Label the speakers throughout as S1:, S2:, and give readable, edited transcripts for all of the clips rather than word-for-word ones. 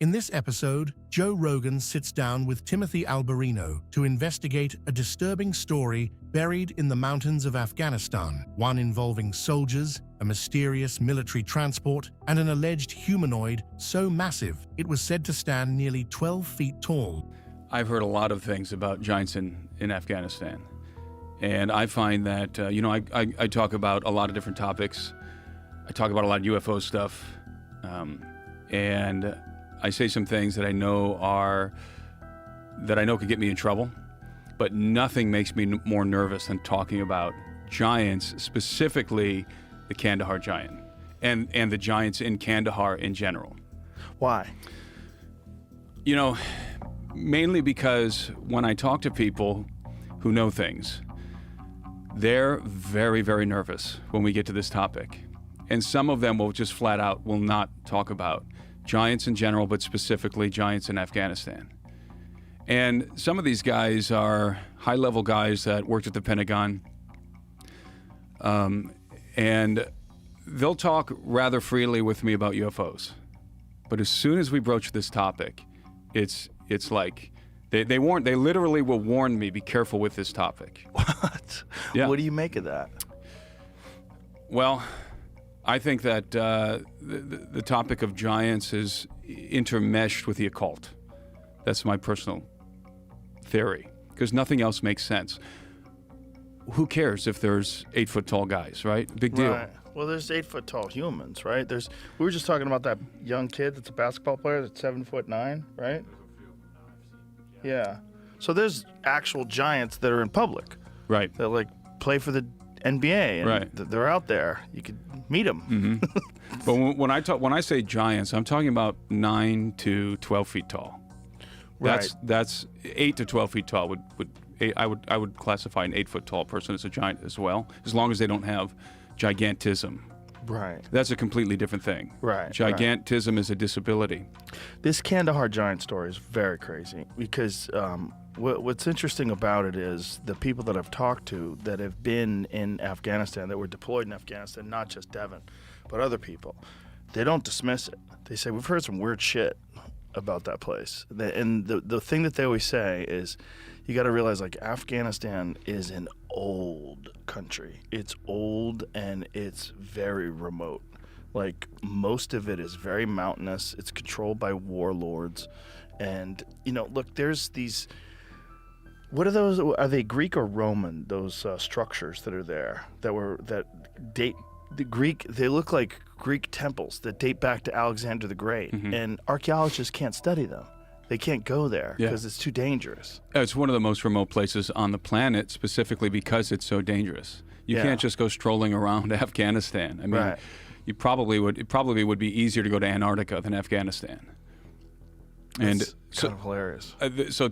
S1: In this episode, Joe Rogan sits down with Timothy Alberino to investigate a disturbing story buried in the mountains of Afghanistan, one involving soldiers, a mysterious military transport, and an alleged humanoid so massive it was said to stand nearly 12 feet tall.
S2: I've heard a lot of things about giants in Afghanistan. And I find that, I talk about a lot of different topics. I talk about a lot of UFO stuff. And I say some things that I know could get me in trouble. But nothing makes me more nervous than talking about giants, specifically the Kandahar giant and the giants in Kandahar in general.
S3: Why?
S2: Mainly because when I talk to people who know things, they're very, very nervous when we get to this topic. And some of them will just flat out will not talk about giants in general, but specifically giants in Afghanistan. And some of these guys are high-level guys that worked at the Pentagon. And they'll talk rather freely with me about UFOs. But as soon as we broach this topic, it's like they literally will warn me, be careful with this topic.
S3: What?
S2: Yeah.
S3: What do you make of that?
S2: Well, I think that the topic of giants is intermeshed with the occult. That's my personal theory, because nothing else makes sense. Who cares if there's 8-foot-tall guys, right? Big deal.
S3: Right. Well, there's 8-foot-tall humans, right? We were just talking about that young kid that's a basketball player that's 7'9", right? Yeah. So there's actual giants that are in public.
S2: Right.
S3: That play for the NBA, and
S2: right.
S3: They're out there. You could meet them.
S2: Mm-hmm. But when I say giants, I'm talking about 9 to 12 feet tall. That's 8 to 12 feet tall. I would classify an 8-foot-tall person as a giant as well, as long as they don't have gigantism.
S3: Right.
S2: That's a completely different thing.
S3: Right.
S2: Gigantism is a disability.
S3: This Kandahar giant story is very crazy because what's interesting about it is the people that I've talked to that have been in Afghanistan, that were deployed in Afghanistan, not just Devin, but other people, they don't dismiss it. They say, we've heard some weird shit about that place. And the thing that they always say is, you got to realize, Afghanistan is an old country. It's old and it's very remote. Most of it is very mountainous. It's controlled by warlords. And, look, there's these... What are those? Are they Greek or Roman, those structures that are there that date... The Greek, they look like Greek temples that date back to Alexander the Great. Mm-hmm. And archaeologists can't study them. They can't go there because it's too dangerous.
S2: It's one of the most remote places on the planet, specifically because it's so dangerous. You can't just go strolling around Afghanistan. I mean, it probably would be easier to go to Antarctica than Afghanistan.
S3: And kind of hilarious.
S2: So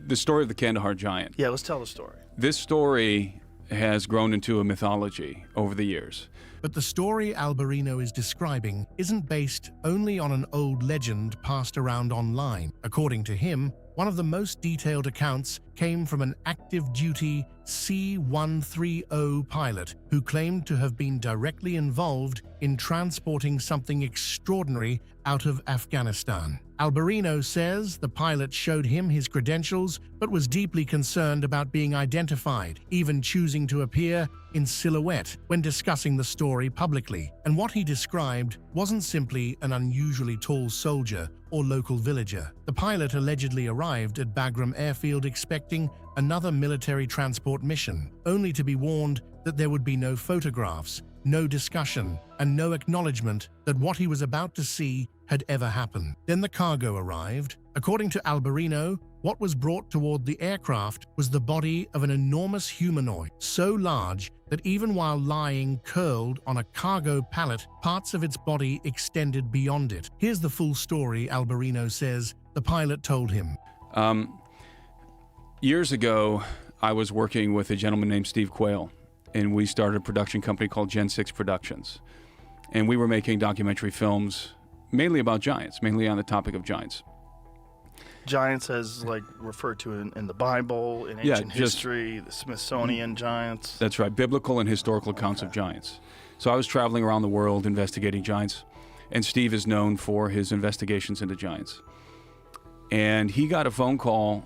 S2: the story of the Kandahar giant.
S3: Yeah, let's tell the story.
S2: This story has grown into a mythology over the years.
S1: But the story Alberino is describing isn't based only on an old legend passed around online. According to him, one of the most detailed accounts came from an active duty C-130 pilot who claimed to have been directly involved in transporting something extraordinary out of Afghanistan. Alberino says the pilot showed him his credentials but was deeply concerned about being identified, even choosing to appear in silhouette when discussing the story publicly. And what he described wasn't simply an unusually tall soldier or local villager. The pilot allegedly arrived at Bagram Airfield expecting another military transport mission, only to be warned that there would be no photographs, no discussion, and no acknowledgement that what he was about to see had ever happened. Then the cargo arrived. According to Alberino, what was brought toward the aircraft was the body of an enormous humanoid, so large that even while lying curled on a cargo pallet, parts of its body extended beyond it. Here's the full story Alberino says the pilot told him.
S2: Years ago, I was working with a gentleman named Steve Quayle, and we started a production company called Gen 6 Productions. And we were making documentary films mainly about giants, mainly on the topic of giants.
S3: Giants as referred to in the Bible, in ancient history, the Smithsonian giants.
S2: That's right, biblical and historical accounts of giants. So I was traveling around the world investigating giants. and Steve is known for his investigations into giants. And he got a phone call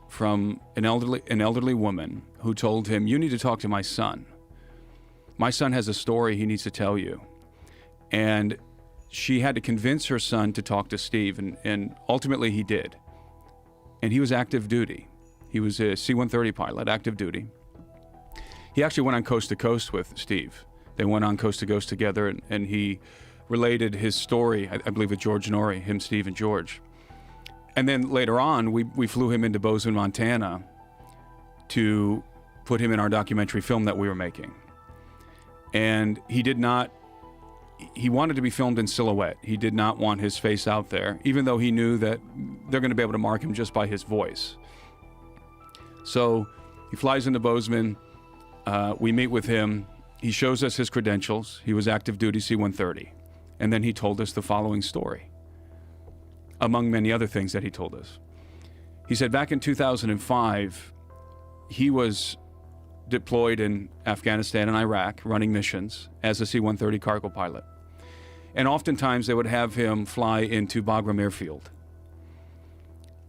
S2: from an elderly woman who told him, "You need to talk to my son. My son has a story he needs to tell you." And she had to convince her son to talk to Steve, and ultimately he did. And he was active duty. He was a C-130 pilot, active duty. He actually went on Coast to Coast with Steve. They went on Coast to Coast together, and he related his story, I believe, with George Norrie, him, Steve, and George. And then later on, we flew him into Bozeman, Montana to put him in our documentary film that we were making. And he wanted to be filmed in silhouette. He did not want his face out there, even though he knew that they're going to be able to mark him just by his voice. So he flies into Bozeman. We meet with him. He shows us his credentials. He was active duty C-130. And then he told us the following story, among many other things that he told us. He said back in 2005, he was deployed in Afghanistan and Iraq running missions as a C-130 cargo pilot. And oftentimes they would have him fly into Bagram Airfield.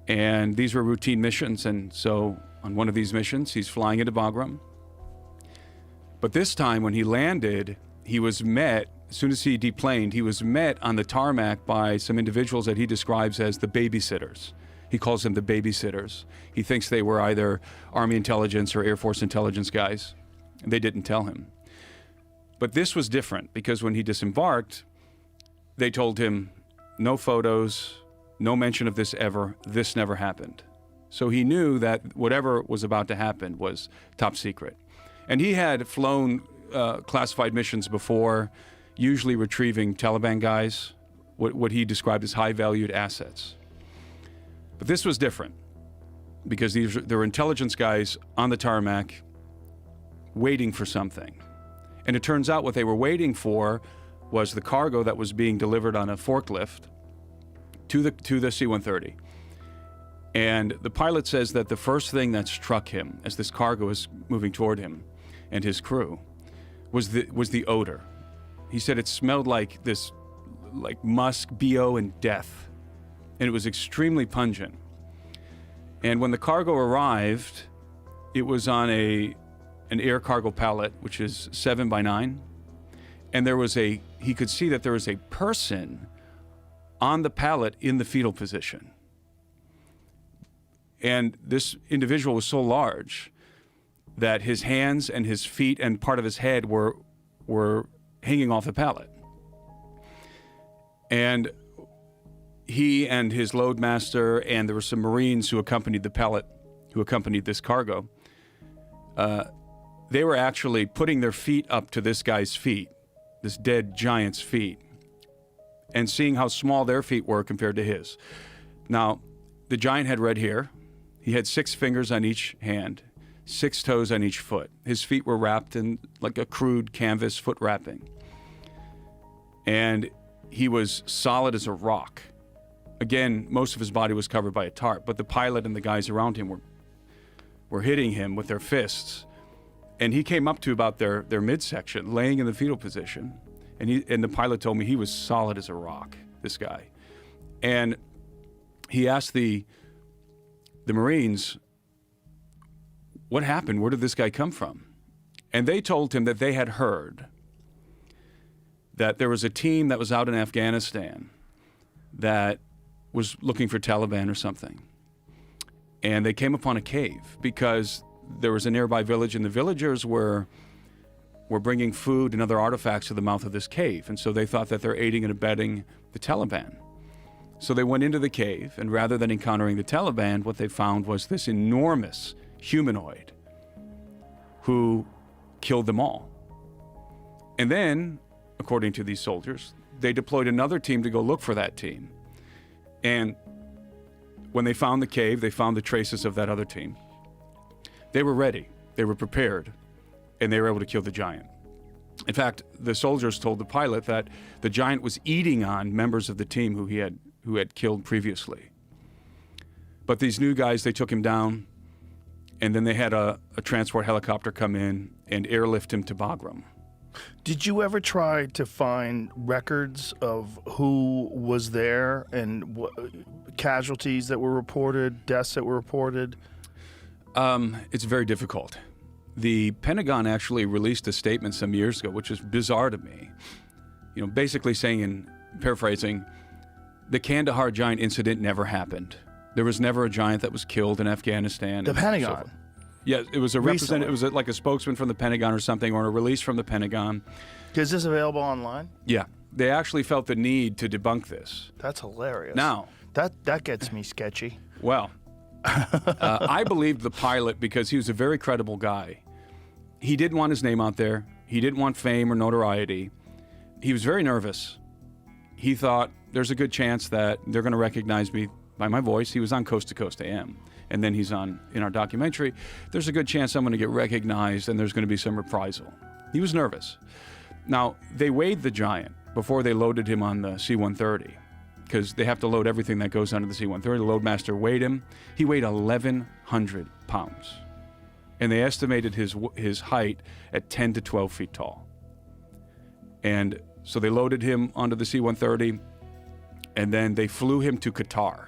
S2: And these were routine missions, and so on one of these missions, he's flying into Bagram. But this time when he landed, he was met, as soon as he deplaned, he was met on the tarmac by some individuals that he describes as the babysitters. He calls them the babysitters. He thinks they were either Army intelligence or Air Force intelligence guys. And they didn't tell him. But this was different, because when he disembarked, they told him, no photos, no mention of this ever, this never happened. So he knew that whatever was about to happen was top secret. And he had flown classified missions before, usually retrieving Taliban guys, what he described as high-valued assets. But this was different, because there were intelligence guys on the tarmac waiting for something. And it turns out what they were waiting for was the cargo that was being delivered on a forklift to the C-130. And the pilot says that the first thing that struck him as this cargo was moving toward him and his crew was the odor. He said it smelled like musk, BO, and death. And it was extremely pungent. And when the cargo arrived, it was on an air cargo pallet, which is 7 by 9. And he could see that there was a person on the pallet in the fetal position. And this individual was so large that his hands and his feet and part of his head were hanging off the pallet. And he and his loadmaster, and there were some Marines who accompanied the pallet, who accompanied this cargo, they were actually putting their feet up to this guy's feet, this dead giant's feet, and seeing how small their feet were compared to his. Now, the giant had red hair. He had 6 fingers on each hand, 6 toes on each foot. His feet were wrapped in like a crude canvas foot wrapping. And he was solid as a rock. Again, most of his body was covered by a tarp, but the pilot and the guys around him were hitting him with their fists. And he came up to about their midsection, laying in the fetal position. And the pilot told me he was solid as a rock, this guy. And he asked the Marines, what happened? Where did this guy come from? And they told him that they had heard that there was a team that was out in Afghanistan that was looking for Taliban or something. And they came upon a cave because there was a nearby village, and the villagers were bringing food and other artifacts to the mouth of this cave. And so they thought that they're aiding and abetting the Taliban. So they went into the cave, and rather than encountering the Taliban, what they found was this enormous humanoid who killed them all. And then, according to these soldiers, they deployed another team to go look for that team. And when they found the cave, they found the traces of that other team. They were ready, they were prepared, and they were able to kill the giant. In fact, the soldiers told the pilot that the giant was eating on members of the team who had killed previously. But these new guys, they took him down, and then they had a transport helicopter come in and airlift him to Bagram.
S3: Did you ever try to find records of who was there and casualties that were reported, deaths that were reported?
S2: It's very difficult. The Pentagon actually released a statement some years ago, which is bizarre to me. You know, basically saying, in paraphrasing, the Kandahar giant incident never happened. There was never a giant that was killed in Afghanistan.
S3: The Pentagon?
S2: So yeah, it was a representative. It was like a spokesman from the Pentagon or something, or a release from the Pentagon.
S3: Is this available online?
S2: Yeah. They actually felt the need to debunk this.
S3: That's hilarious.
S2: Now,
S3: that gets me sketchy.
S2: well, I believed the pilot because he was a very credible guy. He didn't want his name out there. He didn't want fame or notoriety. He was very nervous. He thought there's a good chance that they're going to recognize me by my voice. He was on Coast to Coast AM, and then he's on in our documentary. There's a good chance I'm going to get recognized, and there's going to be some reprisal. He was nervous. Now, they weighed the giant before they loaded him on the C-130, because they have to load everything that goes onto the C-130. The loadmaster weighed him. He weighed 1,100 pounds. And they estimated his height at 10 to 12 feet tall. And so they loaded him onto the C-130, and then they flew him to Qatar.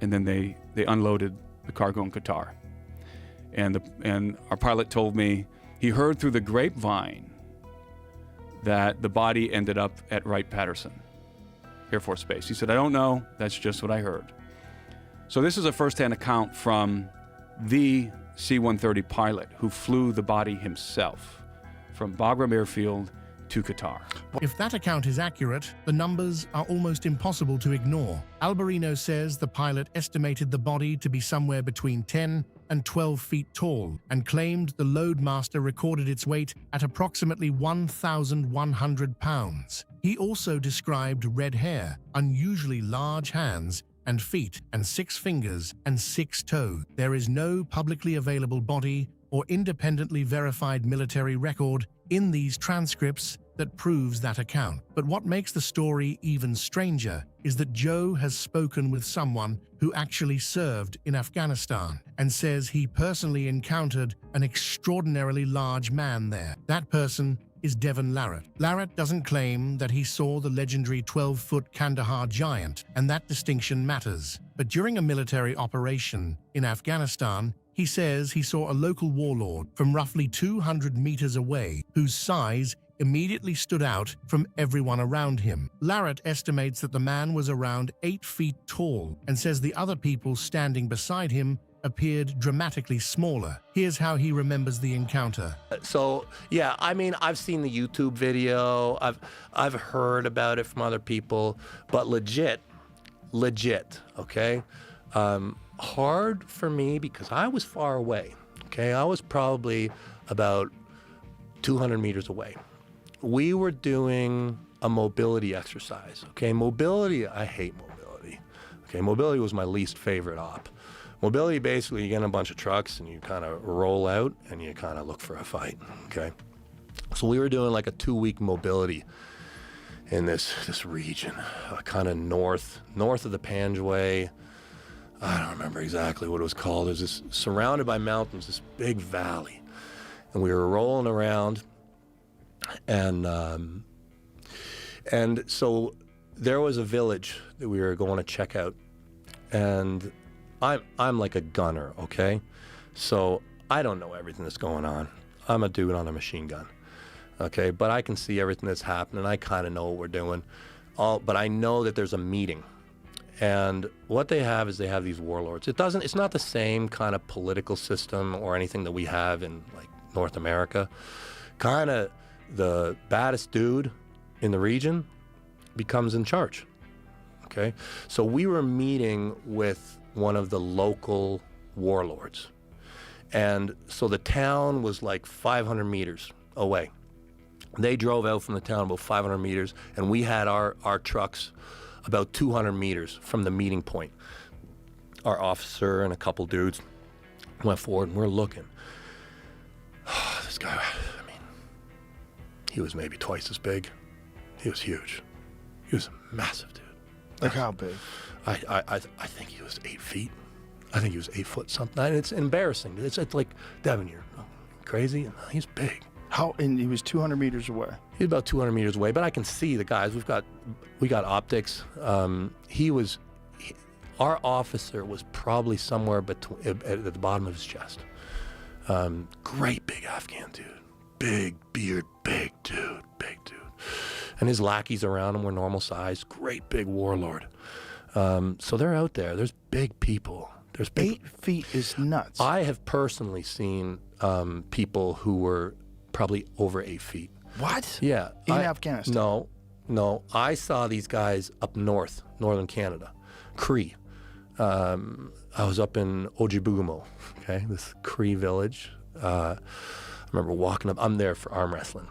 S2: And then they unloaded the cargo in Qatar. And our pilot told me he heard through the grapevine that the body ended up at Wright-Patterson Air Force Base. He said, I don't know, that's just what I heard. So this is a first-hand account from the C-130 pilot who flew the body himself from Bagram Airfield to Qatar.
S1: If that account is accurate, the numbers are almost impossible to ignore. Alberino says the pilot estimated the body to be somewhere between 10 and 12 feet tall and claimed the loadmaster recorded its weight at approximately 1,100 pounds. He also described red hair, unusually large hands and feet, and 6 fingers and 6 toes. There is no publicly available body or independently verified military record in these transcripts that proves that account. But what makes the story even stranger is that Joe has spoken with someone who actually served in Afghanistan and says he personally encountered an extraordinarily large man there. That person is Devon Larratt. Larratt doesn't claim that he saw the legendary 12-foot Kandahar giant, and that distinction matters. But during a military operation in Afghanistan, he says he saw a local warlord from roughly 200 meters away whose size immediately stood out from everyone around him. Larratt estimates that the man was around 8 feet tall and says the other people standing beside him appeared dramatically smaller. Here's how he remembers the encounter.
S4: So, yeah, I mean, I've seen the YouTube video. I've heard about it from other people, but legit, okay? Hard for me because I was far away, okay? I was probably about 200 meters away. We were doing a mobility exercise, okay? Mobility, I hate mobility, okay? Mobility was my least favorite op. Mobility, basically, you get in a bunch of trucks and you kind of roll out and you kind of look for a fight, okay? So we were doing like a 2-week mobility in this region, kind of north of the Panjway. I don't remember exactly what it was called. It was this surrounded by mountains, this big valley. And we were rolling around, and so there was a village that we were going to check out. And I'm like a gunner, okay? So I don't know everything that's going on. I'm a dude on a machine gun, okay? But I can see everything that's happening. I kind of know what we're doing. But I know that there's a meeting. And what they have is they have these warlords. It's not the same kind of political system or anything that we have in like North America. Kind of the baddest dude in the region becomes in charge, okay? So we were meeting with one of the local warlords. And so the town was like 500 meters away. They drove out from the town about 500 meters, and we had our trucks about 200 meters from the meeting point. Our officer and a couple dudes went forward, and we're looking. This guy, I mean, he was maybe twice as big. He was huge. He was a massive dude.
S3: Like how big?
S4: I think he was 8 feet. I think he was 8 foot something. And it's embarrassing. It's like, Devon, you're crazy? And he's big.
S3: How? And he was 200 meters away.
S4: He's about 200 meters away, but I can see the guys. We got optics. Our officer was probably somewhere at the bottom of his chest. Great big Afghan dude, big beard, big dude. And his lackeys around him were normal size. Great big warlord. So they're out there. There's big people. There's big.
S3: 8 feet is nuts.
S4: I have personally seen people who were probably over 8 feet.
S3: What?
S4: Yeah.
S3: In Afghanistan?
S4: No. I saw these guys up north, northern Canada, Cree. I was up in Ojibugamo, okay, this Cree village. I remember walking up. I'm there for arm wrestling.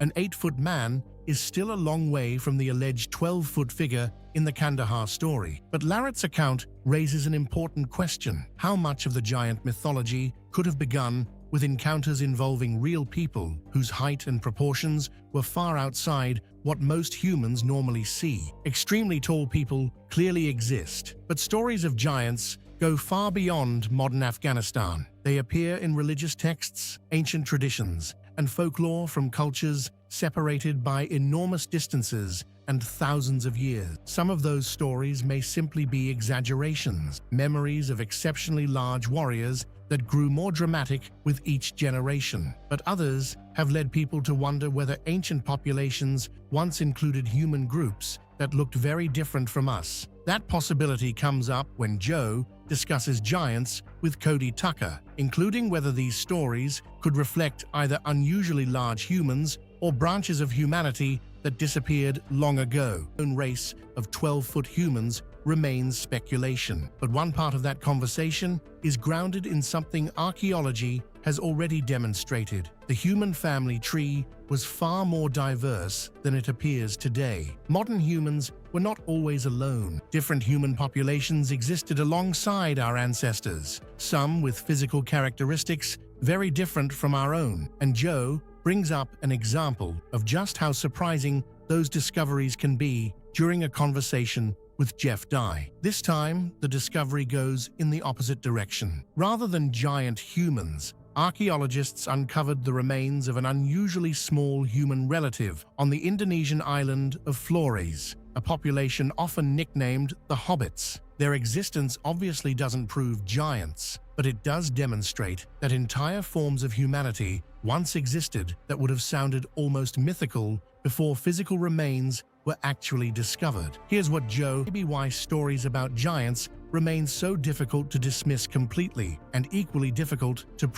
S1: An 8-foot man is still a long way from the alleged 12-foot figure in the Kandahar story. But Larratt's account raises an important question. How much of the giant mythology could have begun with encounters involving real people whose height and proportions were far outside what most humans normally see? Extremely tall people clearly exist, but stories of giants go far beyond modern Afghanistan. They appear in religious texts, ancient traditions, and folklore from cultures separated by enormous distances and thousands of years. Some of those stories may simply be exaggerations, memories of exceptionally large warriors that grew more dramatic with each generation. But others have led people to wonder whether ancient populations once included human groups that looked very different from us. That possibility comes up when Joe discusses giants with Cody Tucker, including whether these stories could reflect either unusually large humans or branches of humanity that disappeared long ago. The known race of 12-foot humans remains speculation, but one part of that conversation is grounded in something archaeology has already demonstrated. The human family tree was far more diverse than it appears today. Modern humans were not always alone. Different human populations existed alongside our ancestors, some with physical characteristics very different from our own. And Joe brings up an example of just how surprising those discoveries can be during a conversation with Jeff Dye. This time, the discovery goes in the opposite direction. Rather than giant humans, archaeologists uncovered the remains of an unusually small human relative on the Indonesian island of Flores, a population often nicknamed the Hobbits. Their existence obviously doesn't prove giants, but it does demonstrate that entire forms of humanity once existed that would have sounded almost mythical before physical remains were actually discovered. Here's what Joe, maybe why stories about giants remain so difficult to dismiss completely and equally difficult to prove.